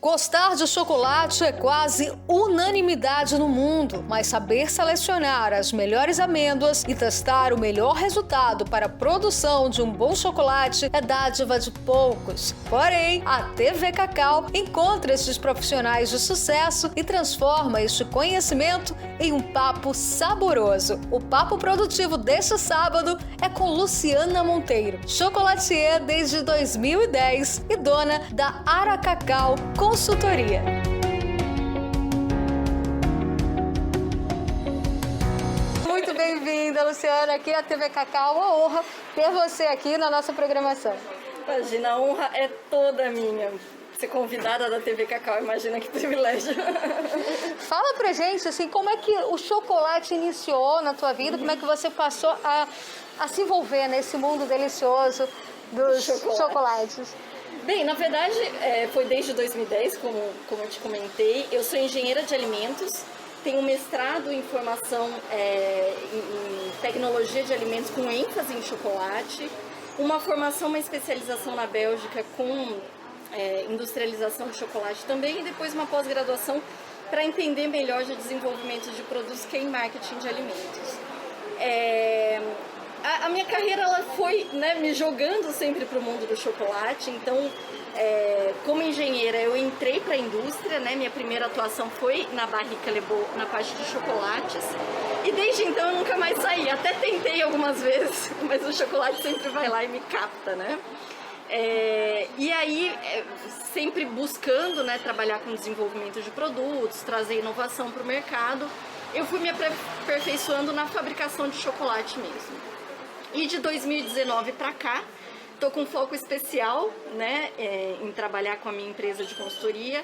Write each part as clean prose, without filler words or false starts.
Gostar de chocolate é quase unanimidade no mundo, mas saber selecionar as melhores amêndoas e testar o melhor resultado para a produção de um bom chocolate é dádiva de poucos. Porém, a TV Cacau encontra esses profissionais de sucesso e transforma este conhecimento em um papo saboroso. O papo produtivo deste sábado é com Luciana Monteiro, chocolatier desde 2010 e dona da Ara Cacau Consultoria. Muito bem-vinda, Luciana, aqui à TV Cacau. Uma honra ter você aqui na nossa programação. Imagina, a honra é toda minha. Ser convidada da TV Cacau, imagina que privilégio. Fala pra gente, assim, como é que o chocolate iniciou na tua vida, como é que você passou a se envolver nesse mundo delicioso dos chocolates? Bem, na verdade, foi desde 2010, como eu te comentei. Eu sou engenheira de alimentos, tenho mestrado em formação em tecnologia de alimentos com ênfase em chocolate, uma formação, uma especialização na Bélgica com industrialização de chocolate também, e depois uma pós-graduação para entender melhor de desenvolvimento de produtos, que é em marketing de alimentos. A minha carreira ela foi, me jogando sempre para o mundo do chocolate. Então, como engenheira, eu entrei para a indústria, minha primeira atuação foi na Barrica Lebot, na parte de chocolates, e desde então eu nunca mais saí. Até tentei algumas vezes, mas o chocolate sempre vai lá e me capta, e aí, sempre buscando trabalhar com desenvolvimento de produtos, trazer inovação para o mercado, eu fui me aperfeiçoando na fabricação de chocolate mesmo. E de 2019 para cá, estou com foco especial em trabalhar com a minha empresa de consultoria,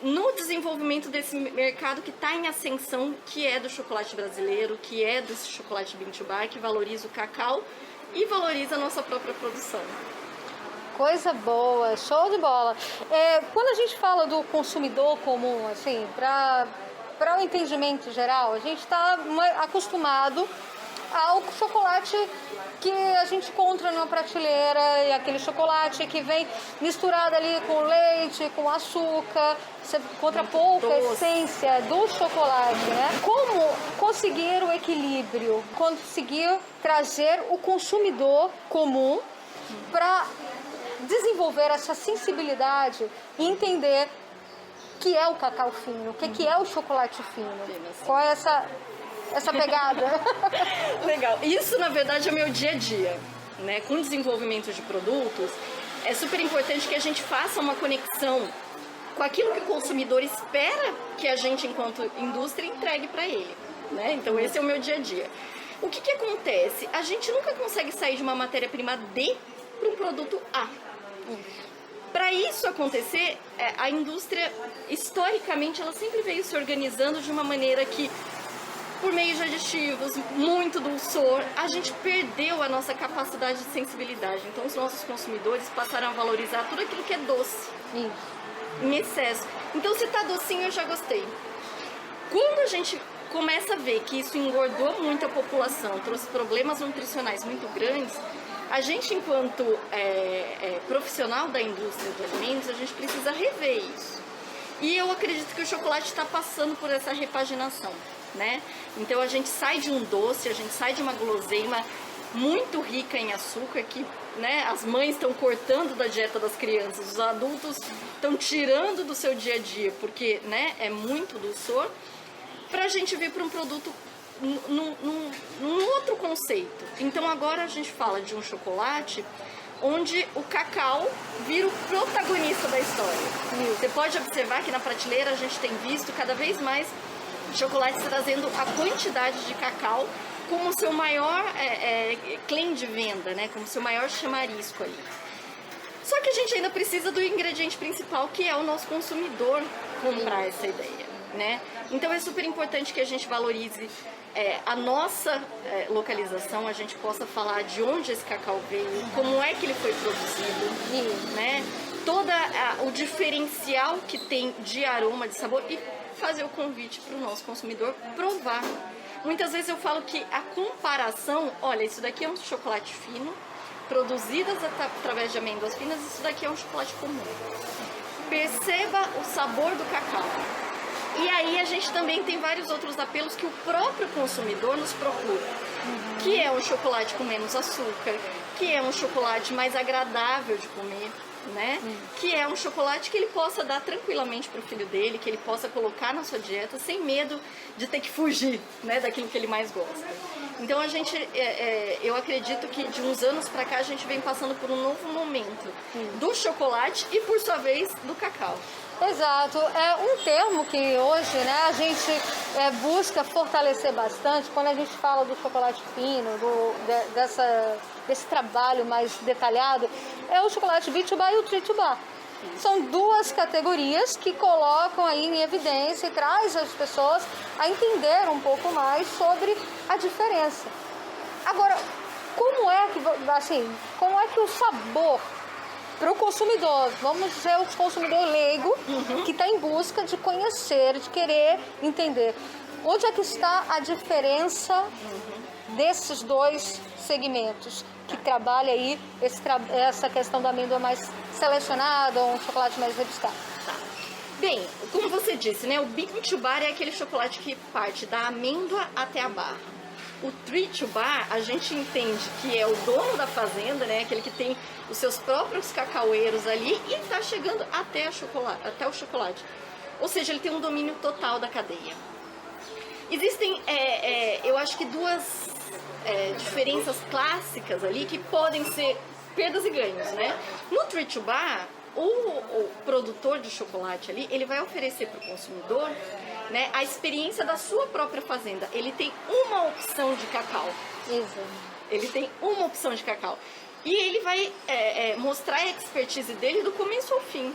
no desenvolvimento desse mercado que está em ascensão, que é do chocolate brasileiro, que é do chocolate bean to bar, que valoriza o cacau e valoriza a nossa própria produção. Coisa boa, show de bola. Quando a gente fala do consumidor comum, assim, para o entendimento geral, a gente está acostumado ao chocolate que a gente encontra numa prateleira, e aquele chocolate que vem misturado ali com leite, com açúcar, você encontra pouca essência do chocolate, Como conseguir o equilíbrio, conseguir trazer o consumidor comum para desenvolver essa sensibilidade e entender o que é o cacau fino, o que é o chocolate fino, qual é essa pegada? Legal. Isso, na verdade, é o meu dia a dia, Com o desenvolvimento de produtos, é super importante que a gente faça uma conexão com aquilo que o consumidor espera que a gente, enquanto indústria, entregue para ele, Então, esse é o meu dia a dia. O que acontece? A gente nunca consegue sair de uma matéria-prima D para um produto A. Para isso acontecer, a indústria, historicamente, ela sempre veio se organizando de uma maneira que, por meio de aditivos, muito dulçor, a gente perdeu a nossa capacidade de sensibilidade. Então, os nossos consumidores passaram a valorizar tudo aquilo que é doce, em excesso. Então, se tá docinho, eu já gostei. Quando a gente começa a ver que isso engordou muito a população, trouxe problemas nutricionais muito grandes, a gente, enquanto profissional da indústria de alimentos, a gente precisa rever isso. E eu acredito que o chocolate está passando por essa repaginação, Então a gente sai de um doce, a gente sai de uma guloseima muito rica em açúcar, que as mães estão cortando da dieta das crianças, os adultos estão tirando do seu dia a dia, porque é muito dulçor, para a gente vir para um produto num outro conceito. Então agora a gente fala de um chocolate onde o cacau vira o protagonista da história. Você pode observar que na prateleira a gente tem visto cada vez mais chocolates trazendo a quantidade de cacau como seu maior claim de venda, como seu maior chamarisco ali. Só que a gente ainda precisa do ingrediente principal, que é o nosso consumidor comprar essa ideia, Então é super importante que a gente valorize a nossa localização, a gente possa falar de onde esse cacau veio, como é que ele foi produzido, todo o diferencial que tem de aroma, de sabor, e fazer o convite para o nosso consumidor provar. Muitas vezes eu falo que a comparação, olha, isso daqui é um chocolate fino, produzidas através de amêndoas finas, isso daqui é um chocolate comum. perceba o sabor do cacau. E aí a gente também tem vários outros apelos que o próprio consumidor nos procura, que é um chocolate com menos açúcar, que é um chocolate mais agradável de comer, né? Que é um chocolate que ele possa dar tranquilamente para o filho dele, que ele possa colocar na sua dieta sem medo de ter que fugir, né, daquilo que ele mais gosta. Então a gente, eu acredito que de uns anos para cá a gente vem passando por um novo momento do chocolate e por sua vez do cacau. Exato, é um termo que hoje, né, a gente busca fortalecer bastante quando a gente fala do chocolate fino, desse trabalho mais detalhado, é o chocolate B2Bar e o Tree-to-Bar. São duas categorias que colocam aí em evidência e traz as pessoas a entender um pouco mais sobre a diferença. Agora, como é que o sabor para o consumidor, vamos dizer o consumidor leigo, que está em busca de conhecer, de querer entender, onde é que está a diferença desses dois segmentos, que trabalha aí essa questão da amêndoa mais selecionada, um chocolate mais rebuscado? Bem, como você disse, né, o Bean-to-Bar é aquele chocolate que parte da amêndoa até a barra. O Tree-to-Bar, a gente entende que é o dono da fazenda, né, aquele que tem os seus próprios cacaueiros ali e está chegando até o chocolate. Ou seja, ele tem um domínio total da cadeia. Existem, eu acho que duas diferenças clássicas ali que podem ser perdas e ganhos, né? No Tree-to-Bar, o produtor de chocolate ali, ele vai oferecer para o consumidor, né, a experiência da sua própria fazenda. Ele tem uma opção de cacau. Ele tem uma opção de cacau. E ele vai mostrar a expertise dele do começo ao fim.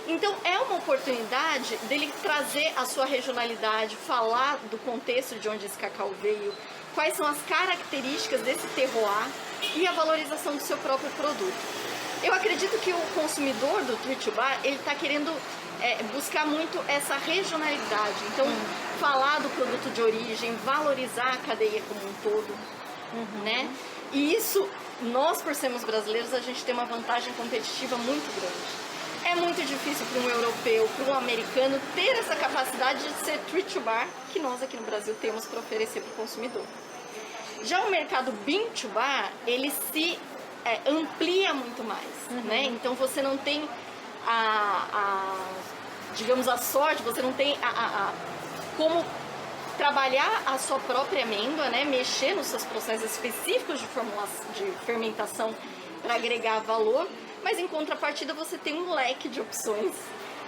Então é uma oportunidade dele trazer a sua regionalidade, falar do contexto de onde esse cacau veio, quais são as características desse terroir e a valorização do seu próprio produto. Eu acredito que o consumidor do Tree-to-Bar, ele está querendo buscar muito essa regionalidade. Então, falar do produto de origem, valorizar a cadeia como um todo, né? E isso, nós por sermos brasileiros, a gente tem uma vantagem competitiva muito grande. É muito difícil para um europeu, para um americano, ter essa capacidade de ser Tree-to-Bar, que nós aqui no Brasil temos para oferecer para o consumidor. Já o mercado Bean-to-Bar, ele se amplia muito mais, né? Então você não tem digamos, a sorte, você não tem como trabalhar a sua própria amêndoa, né? Mexer nos seus processos específicos de fermentação para agregar valor, mas em contrapartida você tem um leque de opções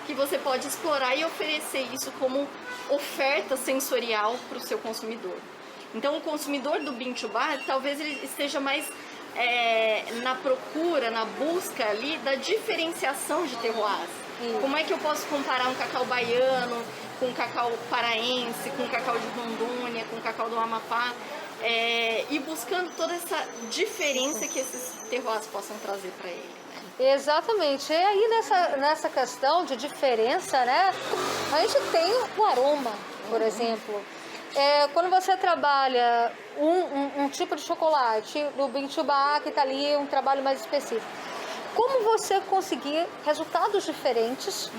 que você pode explorar e oferecer isso como oferta sensorial para o seu consumidor. Então o consumidor do Bean-to-Bar, talvez ele esteja mais na procura, na busca ali da diferenciação de terroirs. Como é que eu posso comparar um cacau baiano com um cacau paraense, com um cacau de Rondônia, com um cacau do Amapá, e buscando toda essa diferença que esses terroirs possam trazer para ele. Né? Exatamente. E aí nessa questão de diferença, né, a gente tem o aroma, por exemplo. Quando você trabalha um tipo de chocolate, o Bean-to-Bar, que está ali, um trabalho mais específico, como você conseguir resultados diferentes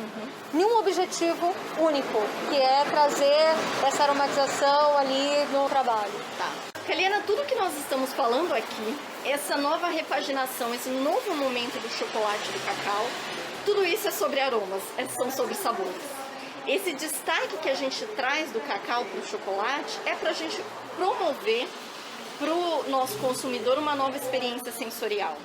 em um objetivo único, que é trazer essa aromatização ali no trabalho? Tá. Kaliana, tudo que nós estamos falando aqui, essa nova repaginação, esse novo momento do chocolate, do cacau, tudo isso é sobre aromas, são sobre sabores. Esse destaque que a gente traz do cacau para o chocolate é para a gente promover para o nosso consumidor uma nova experiência sensorial.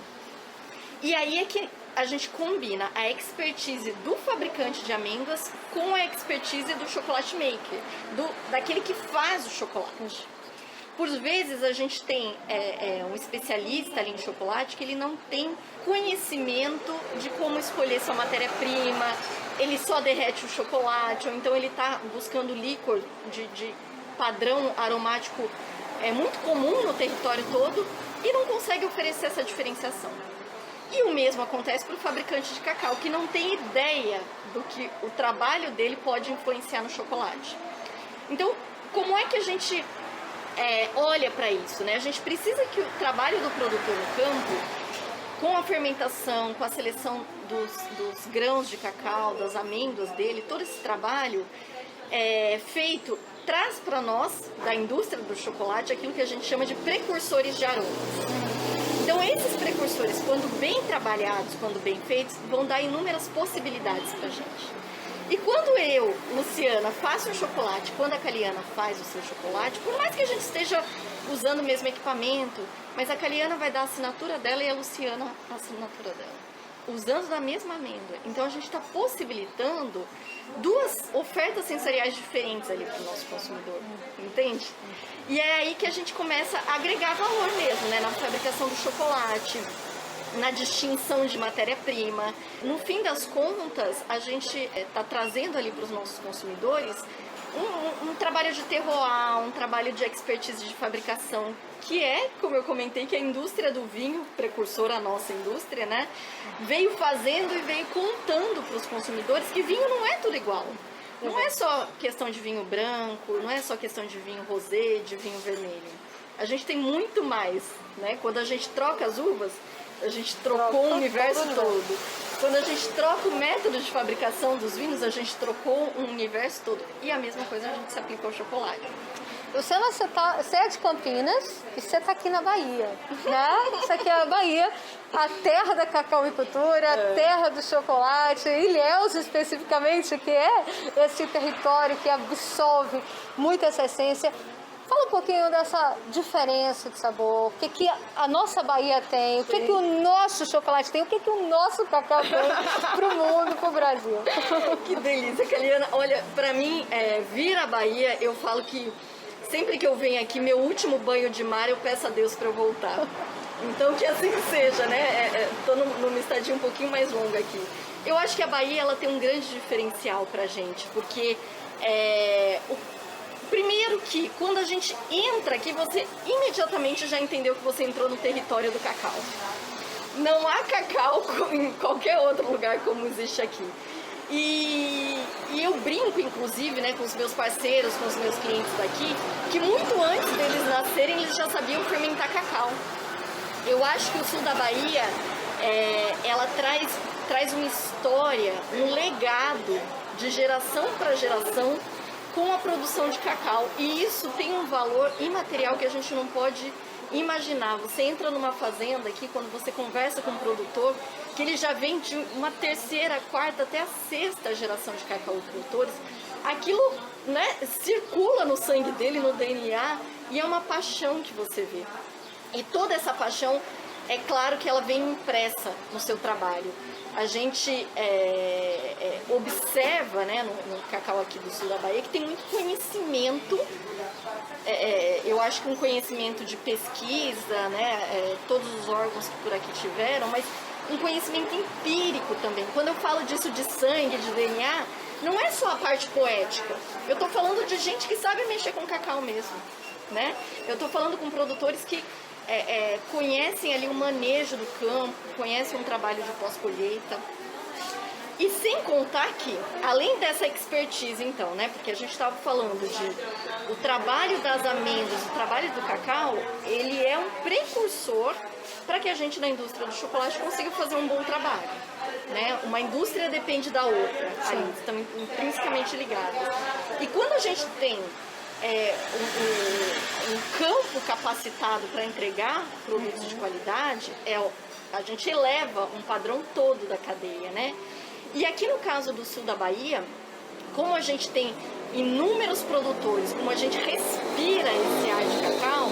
E aí é que a gente combina a expertise do fabricante de amêndoas com a expertise do chocolate maker, daquele que faz o chocolate. Por vezes a gente tem um especialista ali em chocolate que ele não tem conhecimento de como escolher sua matéria-prima, ele só derrete o chocolate, ou então ele está buscando líquor de padrão aromático muito comum no território todo e não consegue oferecer essa diferenciação. E o mesmo acontece para o fabricante de cacau, que não tem ideia do que o trabalho dele pode influenciar no chocolate. Então, como é que a gente olha para isso, né? A gente precisa que o trabalho do produtor no campo com a fermentação, com a seleção dos grãos de cacau, das amêndoas dele, todo esse trabalho feito traz para nós, da indústria do chocolate, aquilo que a gente chama de precursores de aromas. Então esses precursores, quando bem trabalhados, quando bem feitos, vão dar inúmeras possibilidades para a gente. E quando eu, Luciana, faço um chocolate, quando a Caliana faz o seu chocolate, por mais que a gente esteja usando o mesmo equipamento, mas a Caliana vai dar a assinatura dela e a Luciana a assinatura dela, usando da mesma amêndoa. Então a gente está possibilitando duas ofertas sensoriais diferentes ali para o nosso consumidor, entende? E é aí que a gente começa a agregar valor mesmo, né? Na fabricação do chocolate, na distinção de matéria-prima. No fim das contas, a gente está trazendo ali para os nossos consumidores um trabalho de terroir, um trabalho de expertise de fabricação, que é, como eu comentei, que a indústria do vinho, precursora à nossa indústria, né, veio fazendo e veio contando para os consumidores que vinho não é tudo igual. Não é só questão de vinho branco, não é só questão de vinho rosé, de vinho vermelho. A gente tem muito mais, né? Quando a gente troca as uvas, a gente trocou o universo todo. Quando a gente troca o método de fabricação dos vinhos, a gente trocou um universo todo. E a mesma coisa a gente se aplicou ao chocolate. Luciana, você é de Campinas e você está aqui na Bahia, né? Isso aqui é a Bahia, a terra da cacauicultura, a terra do chocolate, Ilhéus especificamente, que é esse território que absorve muito essa essência. Fala um pouquinho dessa diferença de sabor, o que a nossa Bahia tem, o que o nosso chocolate tem, o que o nosso cacau tem para o mundo, para o Brasil. Que delícia, Caliana. Olha, para mim, vir à Bahia, eu falo que sempre que eu venho aqui, meu último banho de mar, eu peço a Deus para eu voltar. Então, que assim seja, né? Tô numa estadia um pouquinho mais longa aqui. Eu acho que a Bahia, ela tem um grande diferencial pra gente, porque primeiro que quando a gente entra aqui, você imediatamente já entendeu que você entrou no território do cacau. Não há cacau em qualquer outro lugar como existe aqui. E eu brinco, inclusive, né, com os meus parceiros, com os meus clientes daqui, que muito antes deles nascerem, eles já sabiam fermentar cacau. Eu acho que o sul da Bahia, ela traz uma história, um legado de geração para geração com a produção de cacau. E isso tem um valor imaterial que a gente não pode imaginar. Você entra numa fazenda aqui, quando você conversa com um produtor, que ele já vem de uma terceira, quarta, até a sexta geração de cacauicultores, aquilo, né, circula no sangue dele, no DNA, e é uma paixão que você vê. E toda essa paixão, é claro que ela vem impressa no seu trabalho. A gente observa, né, no cacau aqui do sul da Bahia, que tem muito conhecimento, eu acho que um conhecimento de pesquisa, né, todos os órgãos que por aqui tiveram, mas um conhecimento empírico também. Quando eu falo disso de sangue, de DNA, não é só a parte poética. Eu estou falando de gente que sabe mexer com cacau mesmo, né? Eu estou falando com produtores que conhecem ali o manejo do campo, conhecem um trabalho de pós-colheita. E sem contar que, além dessa expertise, então, né, porque a gente estava falando o trabalho das amêndoas, o trabalho do cacau, ele é um precursor para que a gente na indústria do chocolate consiga fazer um bom trabalho, né? Uma indústria depende da outra, aí estão intrinsecamente ligadas. E quando a gente tem um campo capacitado para entregar produtos de qualidade, a gente eleva um padrão todo da cadeia, né? E aqui no caso do sul da Bahia, como a gente tem inúmeros produtores, como a gente respira esse ar de cacau,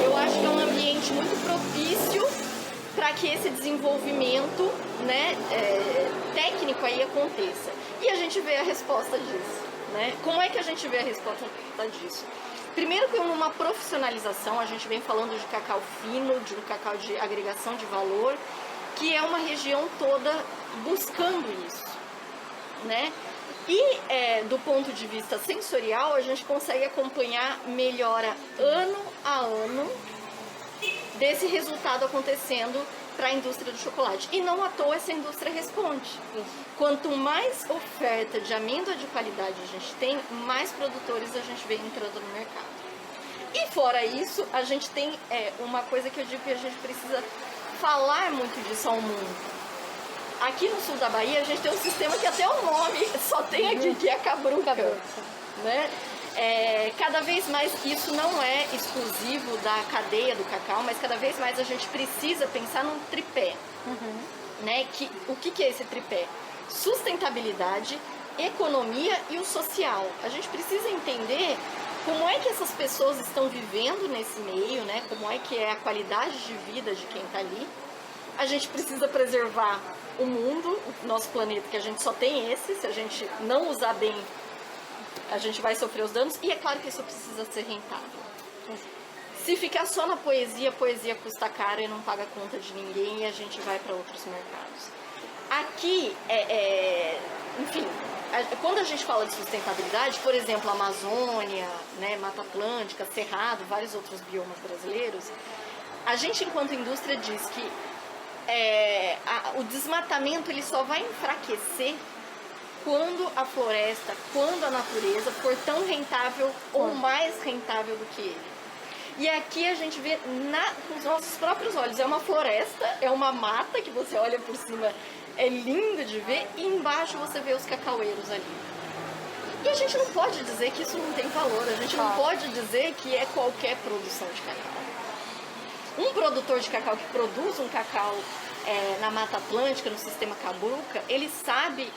eu acho que é um ambiente muito propício para que esse desenvolvimento, né, técnico aí aconteça. E a gente vê a resposta disso, né? Como é que a gente vê a resposta disso? Primeiro, com uma profissionalização, a gente vem falando de cacau fino, de um cacau de agregação de valor, que é uma região toda buscando isso, né? E do ponto de vista sensorial, a gente consegue acompanhar melhora ano a ano desse resultado acontecendo para a indústria do chocolate. E não à toa essa indústria responde. Quanto mais oferta de amêndoa de qualidade a gente tem, mais produtores a gente vê entrando no mercado. E fora isso, a gente tem uma coisa que eu digo que a gente precisa falar muito disso ao mundo. Aqui no sul da Bahia a gente tem um sistema que até o nome só tem aqui, que é a cabruca. Né? Cada vez mais, isso não é exclusivo da cadeia do cacau, mas cada vez mais a gente precisa pensar num tripé. Né? O que é esse tripé? Sustentabilidade, economia e o social. A gente precisa entender como é que essas pessoas estão vivendo nesse meio, né? Como é que é a qualidade de vida de quem está ali. A gente precisa preservar o mundo, o nosso planeta, que a gente só tem esse. Se a gente não usar bem, a gente vai sofrer os danos. E é claro que isso precisa ser rentável. Se ficar só na poesia, a poesia custa caro e não paga conta de ninguém e a gente vai para outros mercados. Aqui, enfim, quando a gente fala de sustentabilidade, por exemplo, Amazônia, né, Mata Atlântica, Cerrado, vários outros biomas brasileiros, a gente, enquanto indústria, diz que o desmatamento ele só vai enfraquecer quando a floresta, quando a natureza for tão rentável ou mais rentável do que ele. E aqui a gente vê com os nossos próprios olhos, é uma floresta, é uma mata que você olha por cima, é lindo de ver, e embaixo você vê os cacaueiros ali. E a gente não pode dizer que isso não tem valor, a gente não pode dizer que é qualquer produção de cacau. Um produtor de cacau que produz um cacau na Mata Atlântica, no sistema cabruca, ele sabe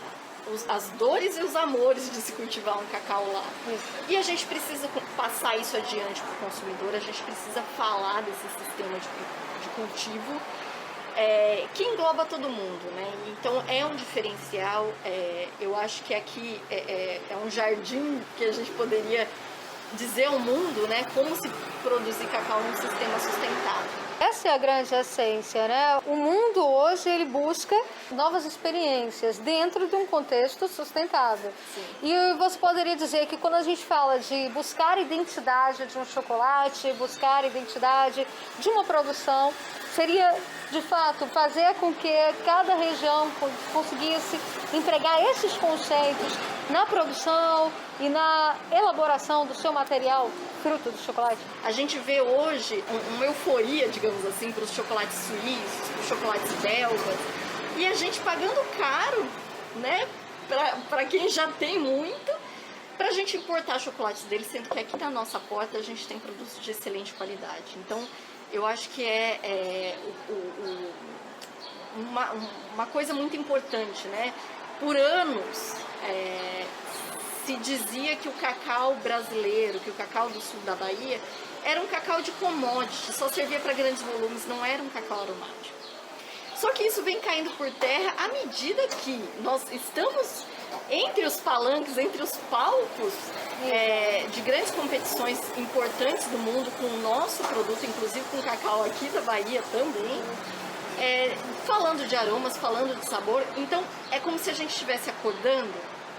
as dores e os amores de se cultivar um cacau lá. E a gente precisa passar isso adiante para o consumidor, a gente precisa falar desse sistema de cultivo que engloba todo mundo, né? Então é um diferencial, eu acho que aqui é um jardim que a gente poderia dizer ao mundo, né, como se produzir cacau num sistema sustentável. Essa é a grande essência, né? O mundo hoje ele busca novas experiências dentro de um contexto sustentável. Sim. E você poderia dizer que quando a gente fala de buscar a identidade de um chocolate, buscar a identidade de uma produção, seria de fato fazer com que cada região conseguisse empregar esses conceitos na produção e na elaboração do seu material fruto do chocolate. A gente vê hoje uma euforia, digamos assim, para os chocolates suíços, para os chocolates belgas, e a gente pagando caro, né, para quem já tem muito, para a gente importar chocolates deles, sendo que aqui na nossa porta a gente tem produtos de excelente qualidade. Então, eu acho que uma coisa muito importante, né? Por anos se dizia que o cacau brasileiro, que o cacau do sul da Bahia, era um cacau de commodity, só servia para grandes volumes, não era um cacau aromático. Só que isso vem caindo por terra à medida que nós estamos entre os palanques, entre os palcos de grandes competições importantes do mundo com o nosso produto, inclusive com o cacau aqui da Bahia também, falando de aromas, falando de sabor. Então é como se a gente estivesse acordando,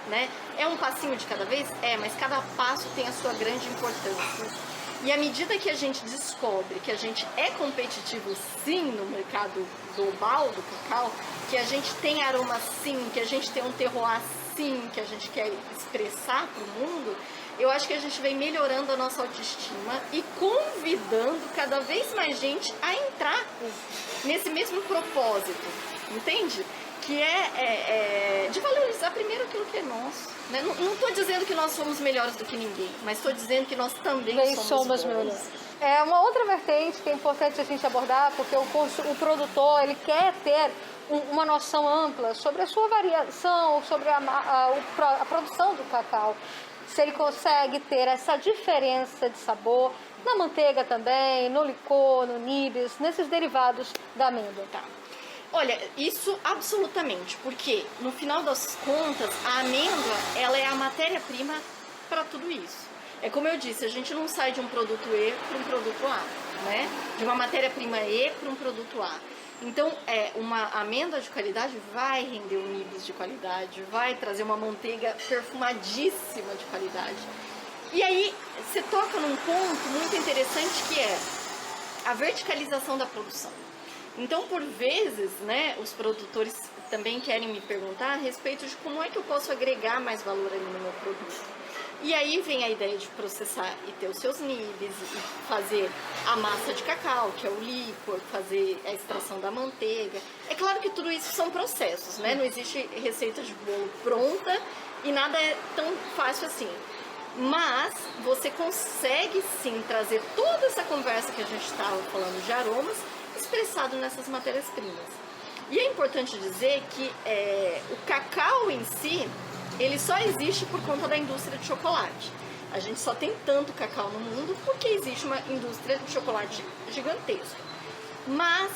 né? É um passinho de cada vez? Mas cada passo tem a sua grande importância. E à medida que a gente descobre que a gente é competitivo sim no mercado global do cacau, que a gente tem aroma sim, que a gente tem um terroir sim, que a gente quer expressar para o mundo, eu acho que a gente vem melhorando a nossa autoestima e convidando cada vez mais gente a entrar nesse mesmo propósito, entende? Que de valorizar primeiro aquilo que é nosso. Né? Não estou dizendo que nós somos melhores do que ninguém, mas estou dizendo que nós também somos melhores. É uma outra vertente que é importante a gente abordar, porque o produtor ele quer ter uma noção ampla sobre a sua variação, sobre a produção do cacau. Se ele consegue ter essa diferença de sabor na manteiga também, no licor, no nibs, nesses derivados da amêndoa. Tá. Olha, isso absolutamente, porque no final das contas a amêndoa ela é a matéria-prima para tudo isso. É como eu disse, a gente não sai de um produto E para um produto A, né? De uma matéria-prima E para um produto A. Então, uma amêndoa de qualidade vai render um nibs de qualidade, vai trazer uma manteiga perfumadíssima de qualidade. E aí, você toca num ponto muito interessante que é a verticalização da produção. Então, por vezes, né, os produtores também querem me perguntar a respeito de como é que eu posso agregar mais valor ali no meu produto. E aí vem a ideia de processar e ter os seus nibs, e fazer a massa de cacau, que é o líquor, fazer a extração da manteiga. É claro que tudo isso são processos, né? Não existe receita de bolo pronta e nada é tão fácil assim. Mas você consegue sim trazer toda essa conversa que a gente estava falando de aromas expressado nessas matérias-primas. E é importante dizer que o cacau em si, ele só existe por conta da indústria de chocolate. A gente só tem tanto cacau no mundo porque existe uma indústria de chocolate gigantesca. Mas,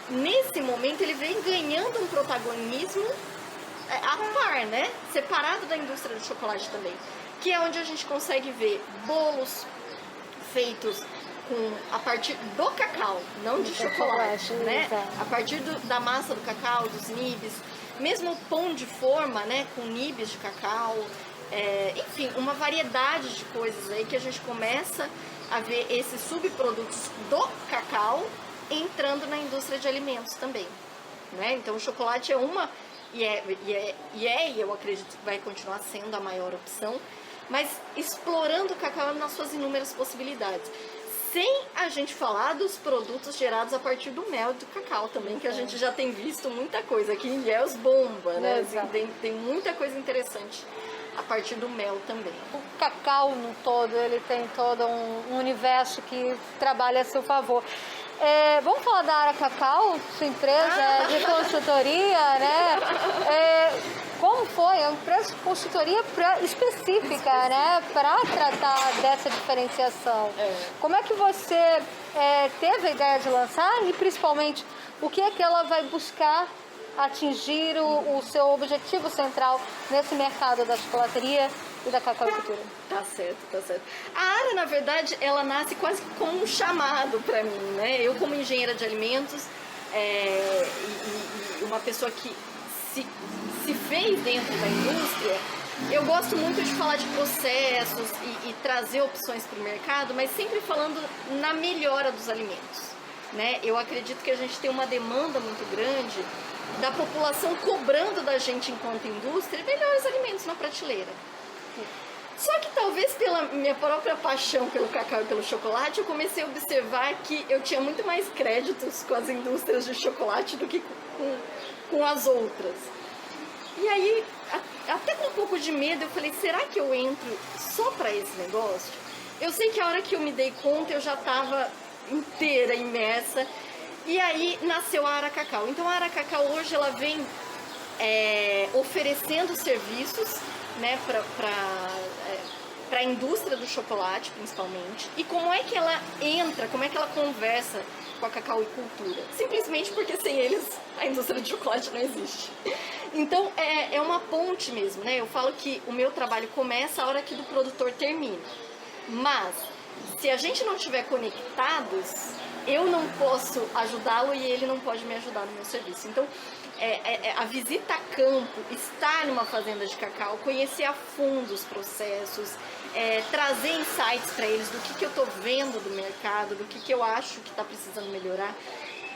nesse momento, ele vem ganhando um protagonismo a par, né? Separado da indústria do chocolate também. Que é onde a gente consegue ver bolos feitos a partir do cacau, não de chocolate, né? A partir da massa do cacau, dos nibs, mesmo o pão de forma, né? Com nibs de cacau, enfim, uma variedade de coisas aí que a gente começa a ver esses subprodutos do cacau entrando na indústria de alimentos também, né? Então o chocolate é uma, e eu acredito que vai continuar sendo a maior opção, mas explorando o cacau nas suas inúmeras possibilidades. Sem a gente falar dos produtos gerados a partir do mel e do cacau também, que a gente já tem visto muita coisa aqui em Ilhéus bomba, né? Assim, tem muita coisa interessante a partir do mel também. O cacau no todo, ele tem todo um universo que trabalha a seu favor. Vamos falar da Ara Cacau, sua empresa de consultoria, né? Como foi? É uma empresa de consultoria específica, né? Para tratar dessa diferenciação. Como é que você teve a ideia de lançar e, principalmente, o que é que ela vai buscar atingir o seu objetivo central nesse mercado da chocolateria e da cacauicultura? Tá certo, tá certo. A Ara, na verdade, ela nasce quase como um chamado para mim, né? Eu, como engenheira de alimentos, e uma pessoa que se fez dentro da indústria, eu gosto muito de falar de processos e trazer opções para o mercado, mas sempre falando na melhora dos alimentos, né? Eu acredito que a gente tem uma demanda muito grande da população cobrando da gente, enquanto indústria, melhores alimentos na prateleira. Só que talvez pela minha própria paixão pelo cacau e pelo chocolate, eu comecei a observar que eu tinha muito mais créditos com as indústrias de chocolate do que com as outras. E aí, até com um pouco de medo, eu falei, será que eu entro só para esse negócio? Eu sei que a hora que eu me dei conta, eu já estava inteira, imersa. E aí nasceu a Ara Cacau. Então a Ara Cacau hoje ela vem oferecendo serviços, né, para a indústria do chocolate, principalmente. E como é que ela entra, como é que ela conversa com a cacauicultura? Simplesmente porque sem eles a indústria do chocolate não existe. Então é uma ponte mesmo, né? Eu falo que o meu trabalho começa a hora que do produtor termina. Mas se a gente não estiver conectados, eu não posso ajudá-lo e ele não pode me ajudar no meu serviço. Então, a visita a campo, estar numa fazenda de cacau, conhecer a fundo os processos, trazer insights para eles do que eu estou vendo do mercado, do que eu acho que está precisando melhorar.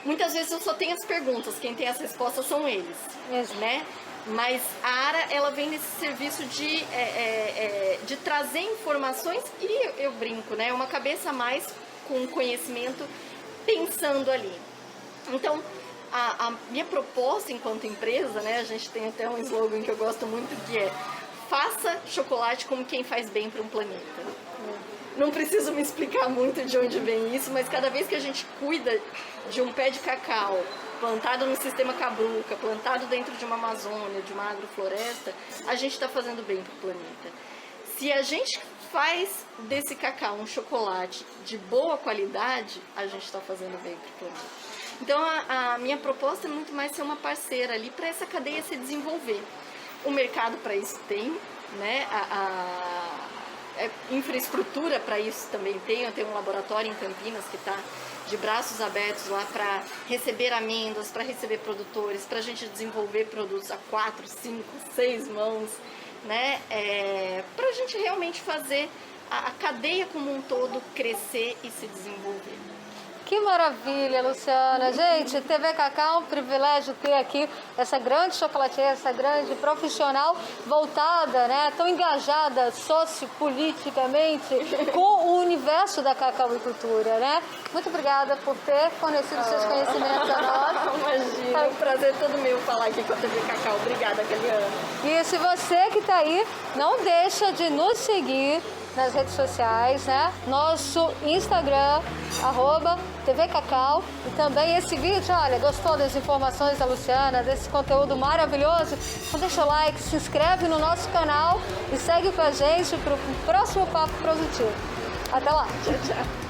Muitas vezes eu só tenho as perguntas, quem tem as respostas são eles, né? Mas a Ara, ela vem nesse serviço de trazer informações e eu brinco, né? Uma cabeça a mais com conhecimento pensando ali. Então, a minha proposta enquanto empresa, né? A gente tem até um slogan que eu gosto muito, que é: faça chocolate como quem faz bem para um planeta. Não preciso me explicar muito de onde vem isso, mas cada vez que a gente cuida de um pé de cacau plantado no sistema Cabruca, plantado dentro de uma Amazônia, de uma agrofloresta, a gente está fazendo bem para o planeta. Se a gente faz desse cacau um chocolate de boa qualidade, a gente está fazendo bem para o planeta. Então a minha proposta é muito mais ser uma parceira ali para essa cadeia se desenvolver. O mercado para isso tem, né? Infraestrutura para isso também tem. Eu tenho um laboratório em Campinas que está de braços abertos lá para receber amêndoas, para receber produtores, para a gente desenvolver produtos a 4, 5, 6 mãos, né? Para a gente realmente fazer a cadeia como um todo crescer e se desenvolver. Que maravilha, Luciana. Gente, TV Cacau é um privilégio ter aqui essa grande chocolatier, essa grande profissional voltada, né, tão engajada sociopoliticamente com o universo da cacauicultura, né? Muito obrigada por ter fornecido seus conhecimentos a nós. Imagina, é um prazer todo meu falar aqui com a TV Cacau. Obrigada, Keliane. E se você que está aí, não deixa de nos seguir nas redes sociais, né? Nosso Instagram, @TV Cacau. E também esse vídeo, olha, gostou das informações da Luciana, desse conteúdo maravilhoso? Então deixa o like, se inscreve no nosso canal e segue com a gente para o próximo Papo Produtivo. Até lá! Tchau, tchau.